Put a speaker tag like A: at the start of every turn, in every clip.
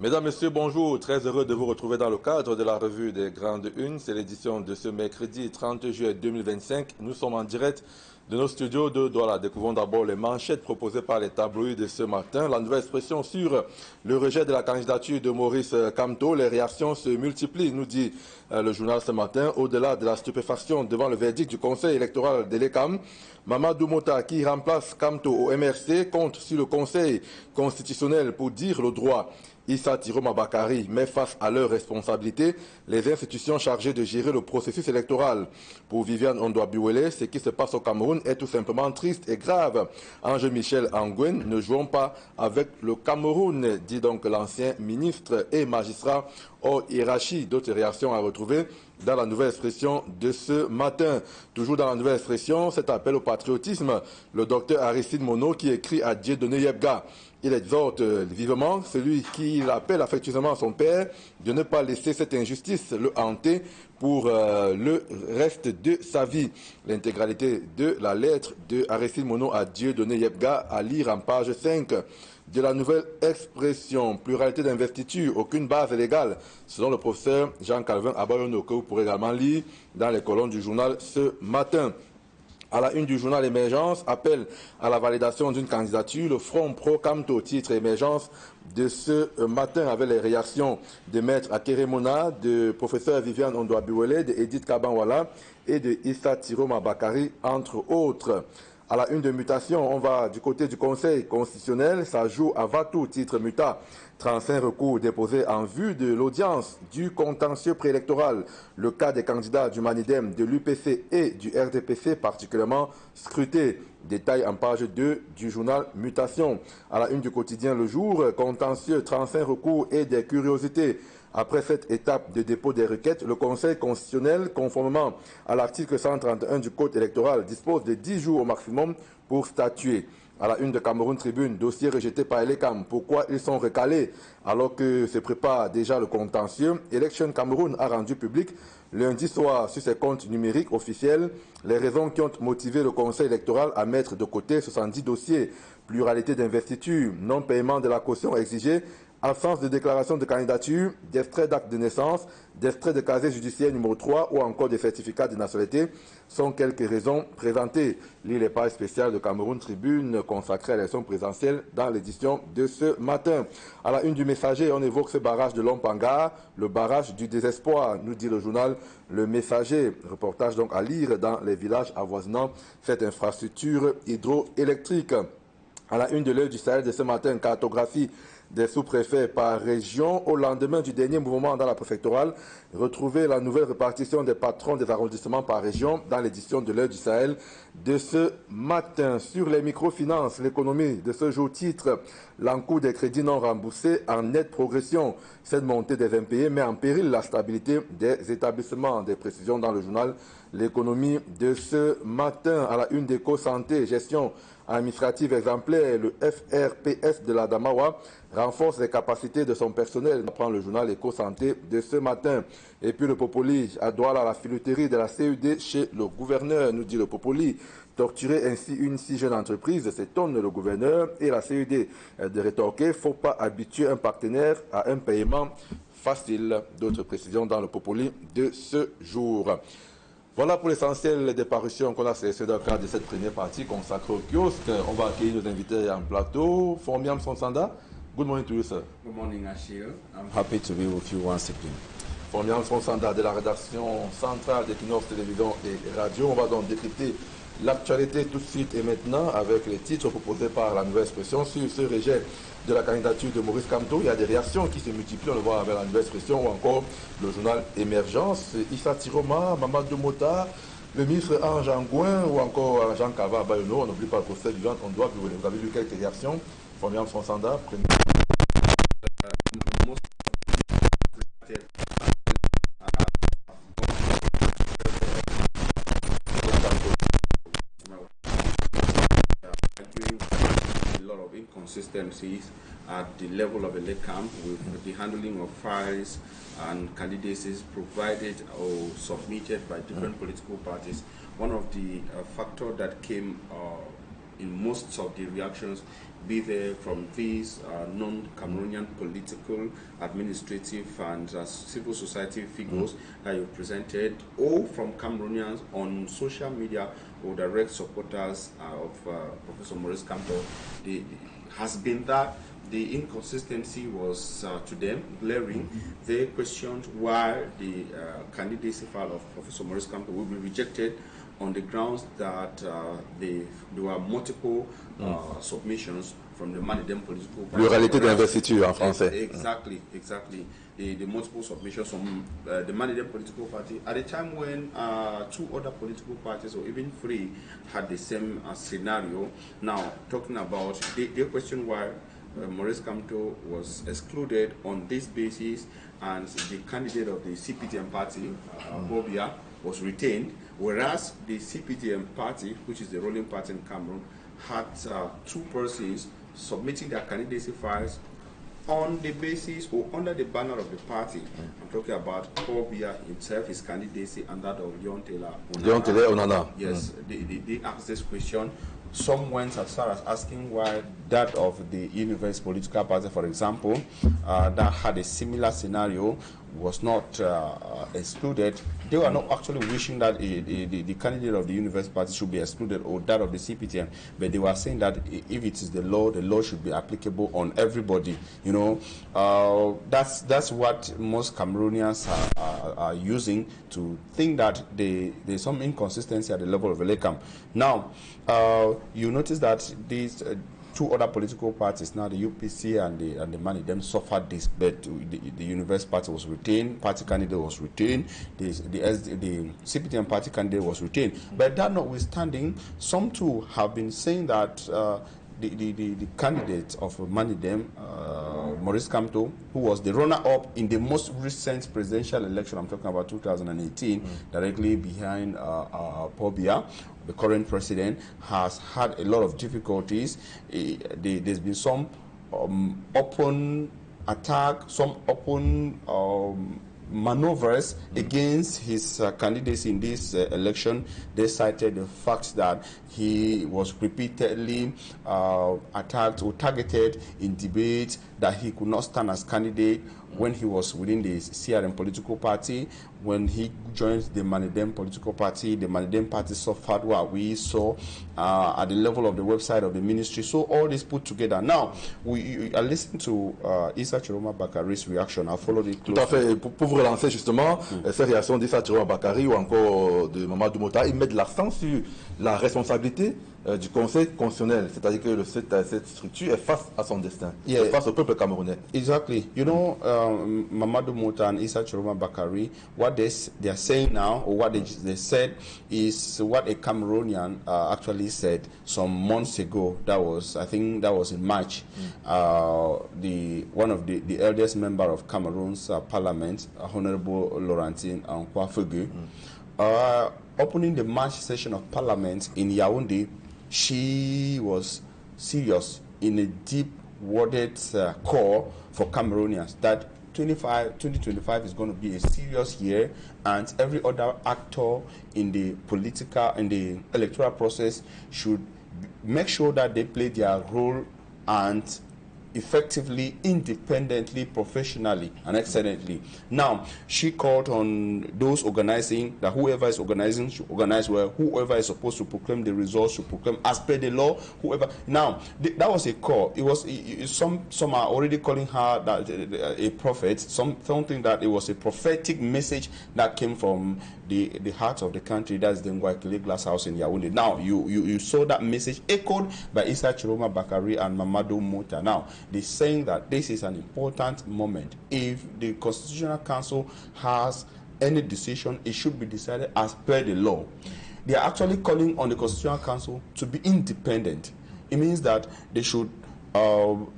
A: Mesdames, Messieurs, bonjour. Très heureux de vous retrouver dans le cadre de la revue des Grandes Unes. C'est l'édition de ce mercredi 30 juillet 2025. Nous sommes en direct de nos studios de Douala. Découvrons d'abord les manchettes proposées par les tabloïds de ce matin. La nouvelle expression sur le rejet de la candidature de Maurice Kamto. Les réactions se multiplient, nous dit le journal ce matin. Au-delà de la stupéfaction devant le verdict du Conseil électoral de l'ECAM, Mamadou Mota, qui remplace Kamto au MRC, compte sur le Conseil constitutionnel pour dire le droit. Issa Tiroma Bakari met face à leurs responsabilités les institutions chargées de gérer le processus électoral. Pour Viviane Ondoa-Biwele, ce qui se passe au Cameroun est tout simplement triste et grave. Ange-Michel Anguen, ne jouons pas avec le Cameroun, dit donc l'ancien ministre et magistrat hors hiérarchie. D'autres réactions à retrouver dans la nouvelle expression de ce matin. Toujours dans la nouvelle expression, cet appel au patriotisme, le docteur Aristide Monod qui écrit à Dieudonné Yebga. Il exhorte vivement celui qui appelle affectueusement son père de ne pas laisser cette injustice le hanter pour le reste de sa vie. L'intégralité de la lettre de Aristide Monod à Dieudonné Yebga à lire en page 5 de la nouvelle expression. Pluralité d'investiture, aucune base légale, selon le professeur Jean-Calvin Abayono, que vous pourrez également lire dans les colonnes du journal ce matin. À la une du journal Émergence, appel à la validation d'une candidature, le Front Pro-Kamto, titre Émergence de ce matin avec les réactions de Maître Akeremona, de professeur Viviane Ondoa-Biwele, de Edith Kabanwala et de Issa Tiroma Bakari, entre autres. À la une de mutation, on va du côté du Conseil constitutionnel, ça joue à Vatou, titre muta. 35 recours déposés en vue de l'audience du contentieux préélectoral. Le cas des candidats du Manidem, de l'UPC et du RDPC particulièrement scruté. Détail en page 2 du journal Mutation. À la une du quotidien Le Jour, contentieux, 35 recours et des curiosités. Après cette étape de dépôt des requêtes, le Conseil constitutionnel, conformément à l'article 131 du Code électoral, dispose de 10 jours au maximum pour statuer. À la une de Cameroun Tribune, dossier rejeté par l'ECAM. Pourquoi ils sont recalés alors que se prépare déjà le contentieux? Election Cameroun a rendu public lundi soir sur ses comptes numériques officiels les raisons qui ont motivé le Conseil électoral à mettre de côté 70 dossiers. Pluralité d'investiture, non-paiement de la caution exigée, absence de déclaration de candidature, d'extrait d'acte de naissance, d'extrait de casier judiciaire numéro 3 ou encore des certificats de nationalité sont quelques raisons présentées. Lire les pages spéciales de Cameroun Tribune consacrées à l'élection présidentielle dans l'édition de ce matin. À la une du Messager, on évoque ce barrage de Lompanga, le barrage du désespoir, nous dit le journal Le Messager. Reportage donc à lire dans les villages avoisinant cette infrastructure hydroélectrique. À la une de l'Œil du Sahel de ce matin, cartographie des sous-préfets par région. Au lendemain du dernier mouvement dans la préfectorale, retrouvez la nouvelle répartition des patrons des arrondissements par région dans l'édition de l'Œil du Sahel de ce matin. Sur les microfinances, l'économie de ce jour titre l'encours des crédits non remboursés en nette progression. Cette montée des impayés met en péril la stabilité des établissements. Des précisions dans le journal L'économie de ce matin. À la une d'Éco-Santé, gestion administrative exemplaire, le FRPS de la Damawa renforce les capacités de son personnel. On prend le journal Éco-Santé de ce matin. Et puis le Popoli à Douala, la filouterie de la CUD chez le gouverneur, nous dit le Popoli. Torturer ainsi une si jeune entreprise, s'étonne le gouverneur et la CUD de rétorquer. Faut pas habituer un partenaire à un paiement facile. D'autres précisions dans le Popoli de ce jour. Voilà pour l'essentiel des parutions qu'on a sélectionnées dans le cadre de cette première partie consacrée au kiosque. On va accueillir nos invités en plateau. Formiam Sonsanda, good morning to you, sir.
B: Good morning, Achille. I'm happy to be with you once again.
A: Formiam Sonsanda de la rédaction centrale d'Équinoxe Télévision et Radio. On va donc décrypter l'actualité tout de suite et maintenant avec les titres proposés par la nouvelle expression sur ce rejet de la candidature de Maurice Kamto. Il y a des réactions qui se multiplient, on le voit avec la nouvelle expression ou encore le journal Émergence. Issa Tiroma, Mamadou Mota, le ministre Ange Angouin ou encore Jean-Calvin Abayono. On n'oublie pas le procès du ventre, on doit vous avez vu quelques réactions. Formiam Sonsanda,
B: inconsistencies at the level of Electoral with the handling of files and candidacies provided or submitted by different political parties. One of the factors that came in most of the reactions, be there from these non-Cameroonian political, administrative, and civil society figures that you presented, or from Cameroonians on social media or direct supporters of Professor Maurice Kamto, has been that the inconsistency was to them glaring. They questioned why the candidacy file of Professor Maurice Kamto will be rejected on the grounds that there were multiple submissions from the Manidem political party.
A: Pluralité d'investiture en français.
B: Exactly. The multiple submissions from the Manidem political party at a time when 2 other political parties, or even 3, had the same scenario. Now, talking about, they question why Maurice Kamto was excluded on this basis, and the candidate of the CPTM party, Bobia, was retained, whereas the CPTM party, which is the ruling party in Cameroon, had 2 persons submitting their candidacy files on the basis or under the banner of the party. I'm talking about Bobia himself, his candidacy, and that of John Taylor Onana. Yes, they asked this question. Some went as far as asking why that of the Universe Political Party, for example, that had a similar scenario, was not excluded. They were not actually wishing that the candidate of the Universe Party should be excluded, or that of the CPTM, but they were saying that if it is the law should be applicable on everybody. You know, that's what most Cameroonians are using to think that there's some inconsistency at the level of Elecam. Now, you notice that these 2 other political parties, now the UPC and the Manidem, suffered this, but the Universe Party was retained, party candidate was retained, the CPTM party candidate was retained. But that notwithstanding, some too have been saying that the candidate of Manidem, Maurice Kamto, who was the runner-up in the most recent presidential election, I'm talking about 2018, directly behind Pobia, the current president, has had a lot of difficulties. There's been some open attack, some open maneuvers against his candidacy in this election. They cited the fact that he was repeatedly attacked or targeted in debate, that he could not stand as candidate when he was within the CRM political party. When he joined the Manidem political party, the Manidem party suffered what we saw at the level of the website of the ministry. So all this put together. Now, I listened to Issa Chiroma Bakari's reaction. I followed it closely.
A: Tout à fait. Pour vous relancer justement, ces réactions d'Issa Chiroma Bakari ou encore de Mamadou Mota, ils mettent l'accent sur la responsabilité du Conseil constitutionnel, c'est-à-dire que cette structure est face à son destin, face au peuple camerounais.
B: Exactly. You know, Mamadou Mota and Issa Chiroma Bakari, what they are saying now, or what they said, is what a Cameroonian actually said some months ago. I think that was in March. One of the eldest member of Cameroon's parliament, Honorable Laurentine Kwafegu, opening the March session of parliament in Yaoundé, she was serious in a deep-worded call for Cameroonians that 2025 is going to be a serious year, and every other actor in the electoral process should make sure that they play their role and effectively, independently, professionally, and excellently. Now, she called on those organizing that whoever is organizing should organize well. Whoever is supposed to proclaim the results should proclaim as per the law. Whoever. Now, that was a call. It was some are already calling her that a prophet. Something that it was a prophetic message that came from the heart of the country. That's the Ngwakile Glass House in Yaoundé. Now, you saw that message echoed by Issa Chiroma Bakari and Mamadou Mota. Now, they're saying that this is an important moment. If the Constitutional Council has any decision, it should be decided as per the law. They are actually calling on the Constitutional Council to be independent. It means that they should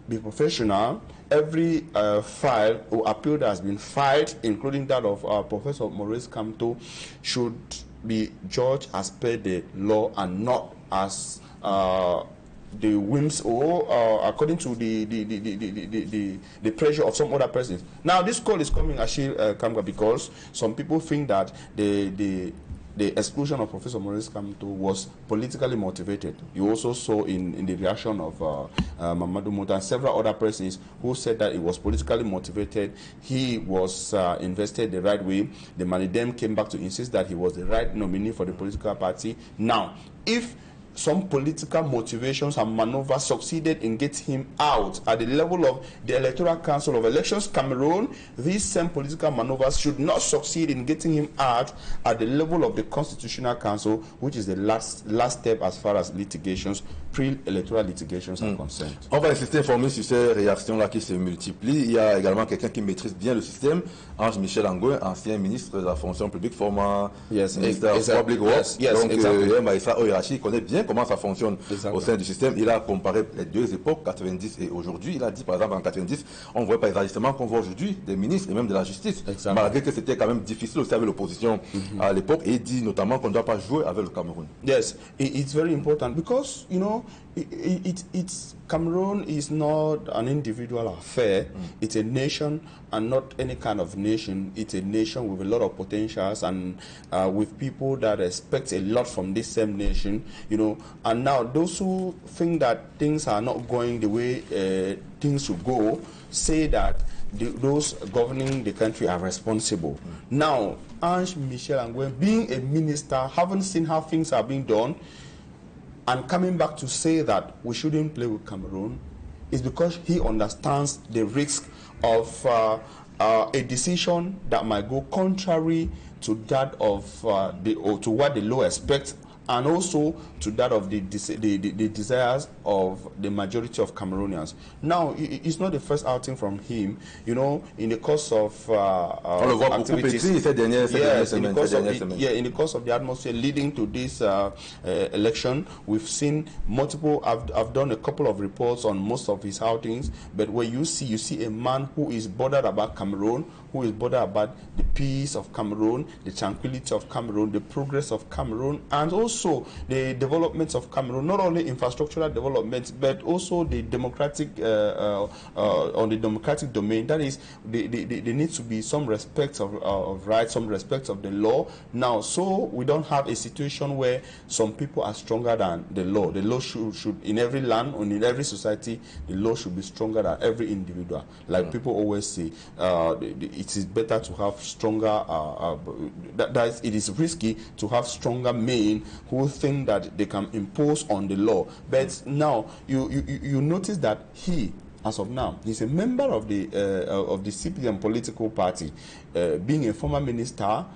B: be professional. Every file or appeal that has been filed, including that of Professor Maurice Kamto, should be judged as per the law and not as the whims or according to the pressure of some other persons. Now, this call is coming, Achille Kamga, because some people think that the the exclusion of Professor Maurice Kamto was politically motivated. You also saw in the reaction of Mamadou Mouta and several other persons who said that it was politically motivated. He was invested the right way. The Manidem came back to insist that he was the right nominee for the political party. Now, if some political motivations and maneuvers succeeded in getting him out at the level of the Electoral Council of Elections Cameroon, these same political maneuvers should not succeed in getting him out at the level of the Constitutional Council, which is the last step as far as litigations, pre-electoral litigations are concerned.
A: On va insister, informer sur ces réactions-là qui se multiplient. Il y a également quelqu'un qui maîtrise bien le système, Ange-Michel Angouin, ancien ministre de la fonction publique, former ministre de Public Works. Donc, Maïssa Oyrachi connaît bien comment ça fonctionne au sein du système. Il a comparé les deux époques, 90 et aujourd'hui. Il a dit, par exemple, en 90, on ne voit pas les ajustements qu'on voit aujourd'hui des ministres et même de la justice, malgré que c'était quand même difficile aussi avec l'opposition à l'époque. Et il dit notamment qu'on ne doit pas jouer avec le Cameroun.
B: Yes, it's very important because, you know, it's Cameroon is not an individual affair. It's a nation, and not any kind of nation. It's a nation with a lot of potentials and with people that expect a lot from this same nation, you know. And now those who think that things are not going the way things should go say that those governing the country are responsible. Now, Ange Michel Angouin, being a minister, haven't seen how things are being done, and coming back to say that we shouldn't play with Cameroon is because he understands the risk of a decision that might go contrary to that of to what the law expects, and also to that of the desires of the majority of Cameroonians. Now, it's not the first outing from him, you know, in the course of activities. In the course of the atmosphere leading to this election, we've seen multiple, I've done a couple of reports on most of his outings, but where you see a man who is bothered about Cameroon, who is bothered about the peace of Cameroon, the tranquility of Cameroon, the progress of Cameroon, and also the developments of Cameroon, not only infrastructural developments, but also the democratic, on the democratic domain. That is, there needs to be some respect of rights, some respect of the law. Now, so we don't have a situation where some people are stronger than the law. The law should in every land and in every society, the law should be stronger than every individual. Like people always say, it is better to have stronger, it is risky to have stronger men who think that they can impose on the law. But now you notice that he, as of now, he's a member of the CPM political party, being a former minister.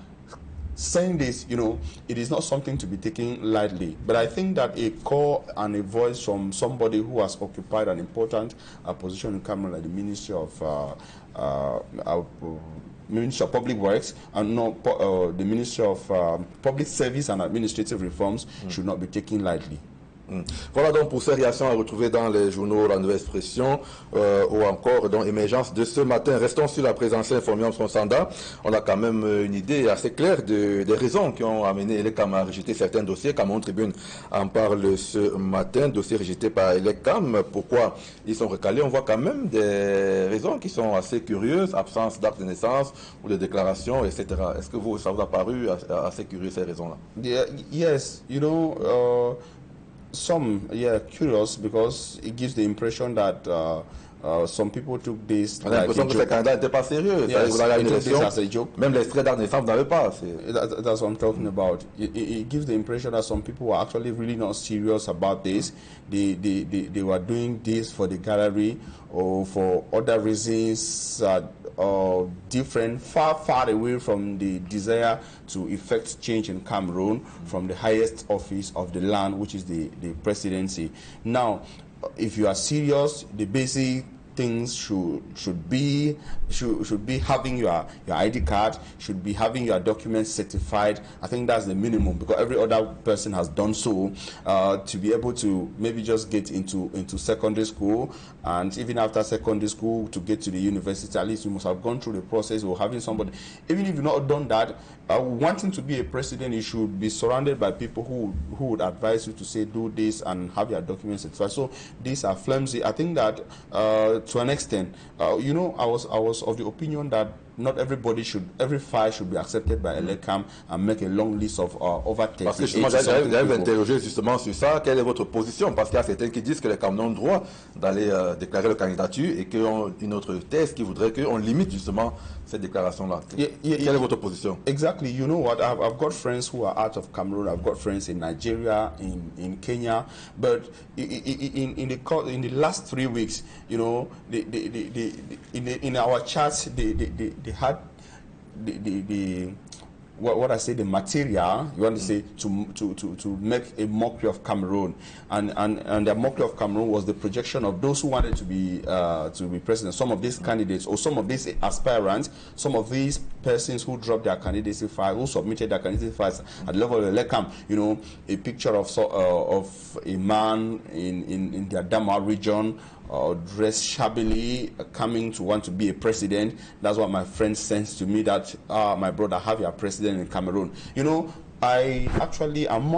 B: Saying this, you know, it is not something to be taken lightly. But I think that a call and a voice from somebody who has occupied an important position in Cameroon, like the Ministry of Public Works, and the Ministry of Public Service and Administrative Reforms, should not be taken lightly.
A: Voilà donc pour ces réactions à retrouver dans les journaux La Nouvelle Expression ou encore dans Émergence de ce matin. Restons sur la présence informée en son standard. On a quand même une idée assez claire des raisons qui ont amené Elecam à rejeter certains dossiers. Cameroun Tribune en parle ce matin, dossiers rejetés par Elecam. Pourquoi ils sont recalés? On voit quand même des raisons qui sont assez curieuses, absence d'acte de naissance ou de déclaration, etc. Est-ce que ça vous a paru assez curieux ces raisons-là?
B: Yes, you know, some, curious because it gives the impression that some people took this
A: like a joke. Ces candidats n'étaient pas sérieux.
B: Yes, they took this as a joke.
A: Même l'extrait d'acte de naissance n'avait pas.
B: That's what I'm talking about. It gives the impression that some people were actually really not serious about this. They were doing this for the gallery or for other reasons different, far away from the desire to effect change in Cameroon from the highest office of the land, which is the presidency. Now, if you are serious, the basic things should be having your ID card, should be having your documents certified. I think that's the minimum, because every other person has done so. To be able to maybe just get into secondary school, and even after secondary school to get to the university, at least you must have gone through the process of having somebody. Even if you've not done that, wanting to be a president, you should be surrounded by people who would advise you to say do this and have your documents certified. So these are flimsy. I think that to an extent, you know, I was of the opinion that not everybody should, every file should be accepted by Elecam and make a long list of over 30.
A: Parce que justement, j'allais vous interroger justement sur ça. Quelle est votre position? Parce qu'il y a certains qui disent que les Camerounais ont le droit d'aller déclarer leur candidature et qu'ils ont une autre thèse qui voudrait qu'on limite justement cette déclaration-là. Quelle est votre position?
B: Exactly. You know what? I've got friends who are out of Cameroon. I've got friends in Nigeria, in Kenya. But in the last 3 weeks, you know, in our chats, they had what I say, the material, you want to say, to make a mockery of Cameroon, and the mockery of Cameroon was the projection of those who wanted to be president. Some of these candidates, or some of these aspirants, some of these persons who dropped their candidacy file, who submitted their candidacy files at the level of the Elecam, you know, a picture of a man in the Adama region, dressed shabbily, coming to want to be a president. That's what my friend sends to me, that my brother, have your president in Cameroon. You know, I am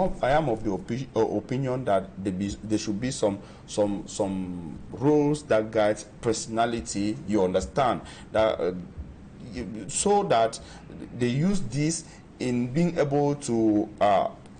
B: of the opinion that there should be some rules that guide personality. You understand that, so that they use this in being able to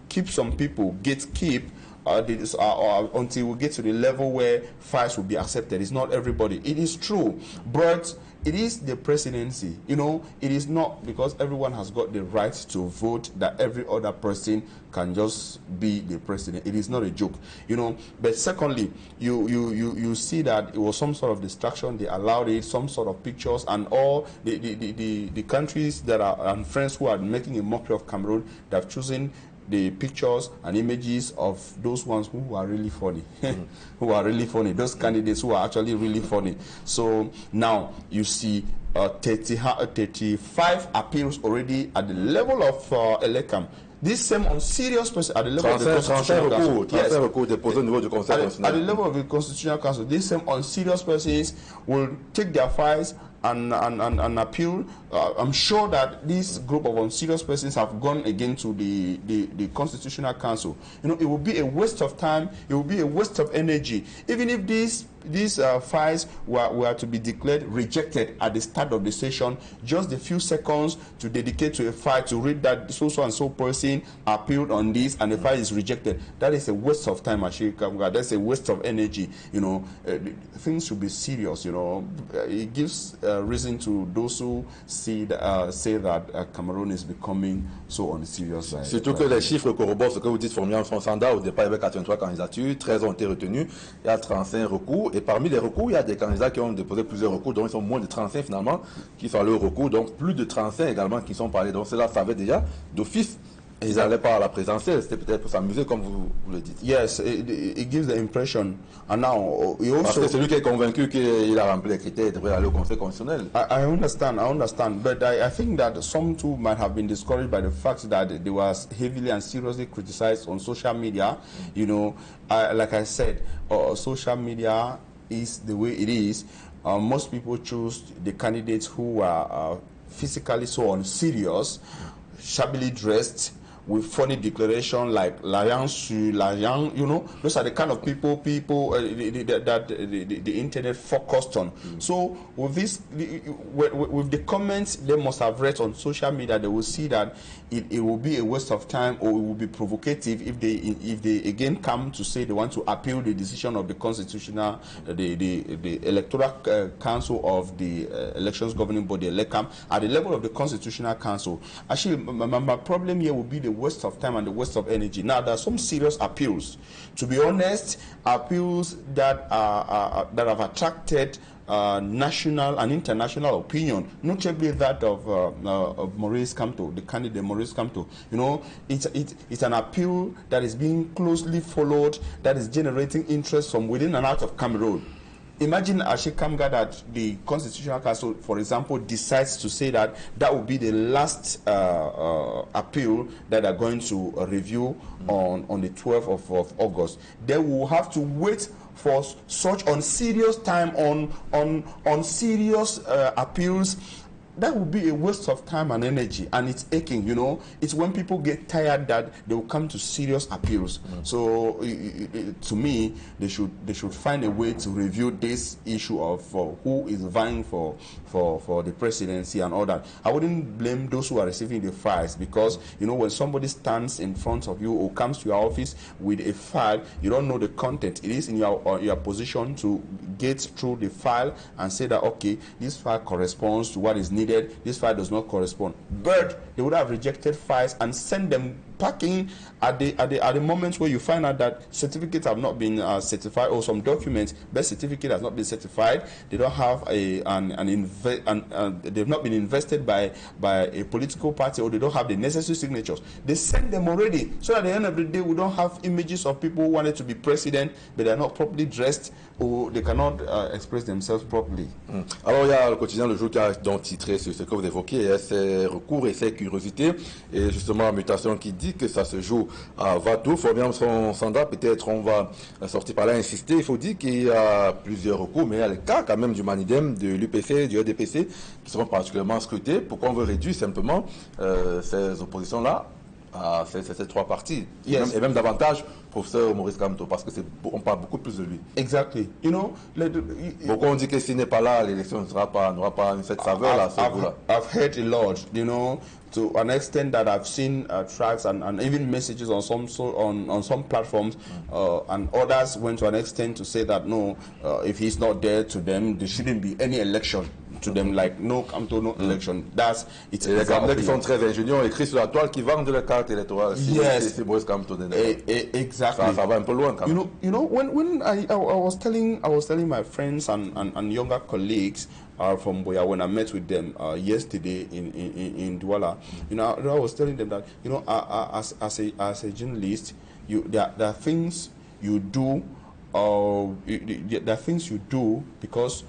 B: keep some people, gatekeep. Until we get to the level where files will be accepted. It's not everybody. It is true, but it is the presidency. You know, it is not because everyone has got the right to vote that every other person can just be the president. It is not a joke, you know. But secondly, you see that it was some sort of distraction. They allowed it, some sort of pictures, and all the countries that are and friends who are making a mockery of Cameroon, they have chosen the pictures and images of those ones who are really funny, who are really funny, those candidates who are actually really funny. So now you see 35 appeals already at the level of Elecam. This same unserious person at the level of the Constitutional Council. Yes. At the level of the Constitutional Council, these same unserious persons will take their files and appeal. I'm sure that this group of unserious persons have gone again to the Constitutional Council. You know, it will be a waste of time. It will be a waste of energy. Even if these files were to be declared rejected at the start of the session, just a few seconds to dedicate to a file to read that so and so person appealed on this and the file is rejected. That is a waste of time, Ashika. That's a waste of energy. You know, things should be serious. You know, it gives reason to those who say that Cameroon is becoming so unserious.
A: Surtout que les chiffres corroborent ce que vous dites, Formian. Son standard au départ, il y avait 83 candidatures, 13 ont été retenues, il y a 35 recours. Et parmi les recours, il y a des candidats qui ont déposé plusieurs recours, donc ils sont moins de 35 finalement, qui sont allés au recours, donc plus de 35 également qui sont parlés. Donc cela savait déjà d'office. Ils n'allaient pas à la présidentielle, c'était peut-être pour s'amuser comme vous le dites.
B: Yes, it gives the impression. And now,
A: parce que celui qui est convaincu qu'il a rempli les critères devrait aller au Conseil constitutionnel.
B: I understand. But I think that some too might have been discouraged by the fact that they were heavily and seriously criticized on social media. You know, like I said, social media is the way it is. Most people choose the candidates who are physically so unserious, shabbily dressed, with funny declaration like "L'Arian sur l'Arian," you know, those are the kind of people that the internet focused on. So with this, with the comments they must have read on social media, they will see that it will be a waste of time, or it will be provocative if they again come to say they want to appeal the decision of the constitutional, the electoral council of the elections governing body Elecam at the level of the Constitutional Council. Actually, my problem here will be the waste of time and the waste of energy. Now, there are some serious appeals. To be honest, appeals that have attracted national and international opinion, notably that of Maurice Kamto, the candidate Maurice Kamto. You know, it's an appeal that is being closely followed, that is generating interest from within and out of Cameroon. Imagine Ashikamga that the Constitutional Council, for example, decides to say that will be the last appeal that they're going to review on the 12th of August. They will have to wait for such unserious time on serious appeals that would be a waste of time and energy, and it's aching, you know. It's when people get tired that they will come to serious appeals. So to me, they should find a way to review this issue of who is vying for the presidency and all that. I wouldn't blame those who are receiving the files, because you know, when somebody stands in front of you or comes to your office with a file, you don't know the content. It is in your position to get through the file and say that, okay, this file corresponds to what is needed, this file does not correspond. But they would have rejected files and sent them packing at the moments where you find out that certificates have not been certified, or some documents, birth certificate has not been certified. They don't have they've not been invested by a political party, or they don't have the necessary signatures. They send them already, so at the end of the day we don't have images of people who wanted to be president but they are not properly dressed, or they cannot express themselves properly.
A: Alors il y a le quotidien Le Jour qui a donc titré sur ce que vous évoquez, ses recours et ses curiosités, et justement la mutation qui dit que ça se joue à Vatou. Il faut bien son standard, peut-être on va sortir par là insister. Il faut dire qu'il y a plusieurs recours, mais il y a le cas quand même du Manidem, de l'UPC, du RDPC qui seront particulièrement scrutés. Pourquoi on veut réduire simplement ces oppositions-là à ces trois partis,
B: yes.
A: Et même davantage professeur Maurice Kamto, parce que on parle beaucoup plus de lui.
B: Exactly. You know,
A: beaucoup on dit que s'il n'est pas là, l'élection n'aura pas cette saveur là.
B: I've heard a lot, you know, to an extent that I've seen tracks and even messages on some platforms, and others went to an extent to say that no, if he's not there, to them there shouldn't be any election. To them, like no election. It's
A: les candidats qui sont très ingénieux écrit sur la toile qui vendent la carte électorale.
B: Yes,
A: c'est Maurice Kamto.
B: Exactly.
A: Ça va un peu loin quand même.
B: You know, when I was telling my friends and younger colleagues from Boya, when I met with them yesterday in Douala, you know, I was telling them that, you know, as a journalist, there are things you do, there are things you do because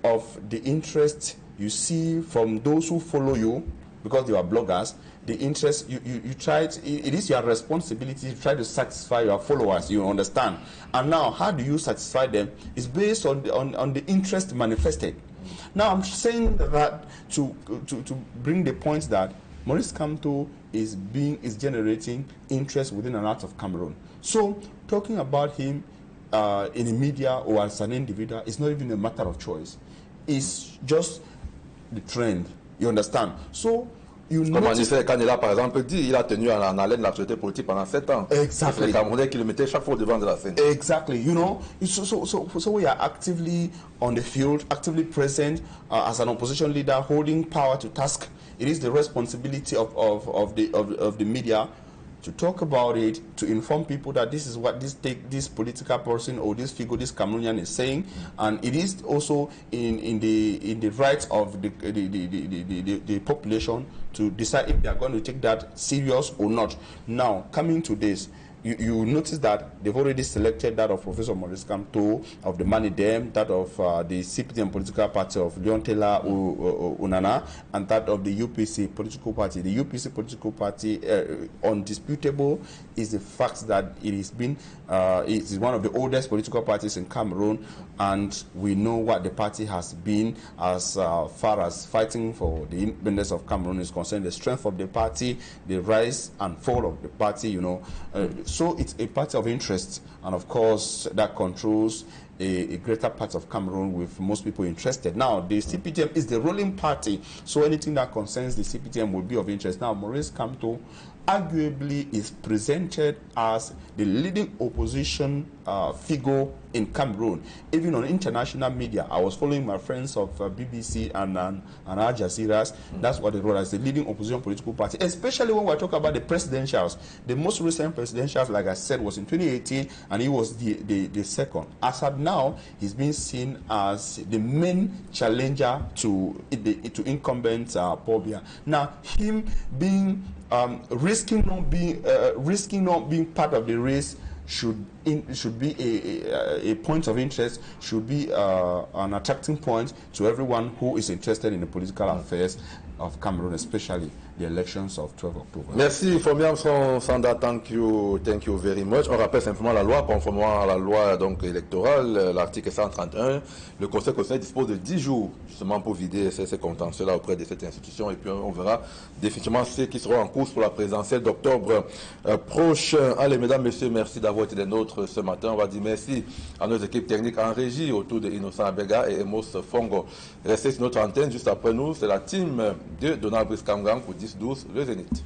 B: of the interest you see from those who follow you, because they are bloggers. The interest you try to, it is your responsibility to try to satisfy your followers, you understand. And now how do you satisfy them? It's based on the interest manifested. Now I'm saying that to bring the point that Maurice Kamto is generating interest within and out of Cameroon. So talking about him in the media or as an individual is not even a matter of choice. It's just the trend, you understand. So you know,
A: comme le candidat par exemple dit, il a tenu en haleine l'actualité politique pendant 7 ans.
B: Exactly.
A: C'est les Camerounais qui le mettaient chaque fois devant de la scène.
B: Exactly. You know, so we are actively on the field, actively present as an opposition leader, holding power to task. It is the responsibility of the media to talk about it, to inform people that this is what this political person or this figure, this Cameroonian is saying, and it is also in the rights of the population to decide if they are going to take that serious or not. Now, coming to this, you notice that they've already selected that of Professor Maurice Kamto, of the Manidem, that of the CPTM political party of Leon Taylor Unana, and that of the UPC political party. The UPC political party, undisputable, is the fact that it has been, it is one of the oldest political parties in Cameroon, and we know what the party has been as far as fighting for the independence of Cameroon is concerned, the strength of the party, the rise and fall of the party, you know. So it's a party of interest, and of course that controls a greater part of Cameroon, with most people interested. Now, the CPTM is the ruling party, so anything that concerns the CPTM will be of interest. Now, Maurice Kamto arguably is presented as the leading opposition figure in Cameroon, even on international media. I was following my friends of BBC and Al Jazeera. That's what they wrote as the leading opposition political party, especially when we talk about the presidentials. The most recent presidentials, like I said, was in 2018, and he was the second. As of now, he's being seen as the main challenger to incumbent Paul Biya. Now, him being risking not being part of the race should be a point of interest, should be an attracting point to everyone who is interested in the political affairs of Cameroon, especially
C: the elections of 12 October.
A: Merci, Fomiam Sanda, thank you very much. On rappelle simplement la loi, conformément à la loi donc électorale, l'article 131, le Conseil constitutionnel dispose de 10 jours justement pour vider ces contentieux-là auprès de cette institution, et puis on verra définitivement ceux qui seront en course pour la présidentielle d'octobre prochain. Allez, mesdames, messieurs, merci d'avoir été des nôtres ce matin. On va dire merci à nos équipes techniques en régie autour de Innocent Abega et Emos Fongo. Restez sur notre antenne, juste après nous, c'est la team de Donald Brice Kamgang pour 10-12, le Zénith.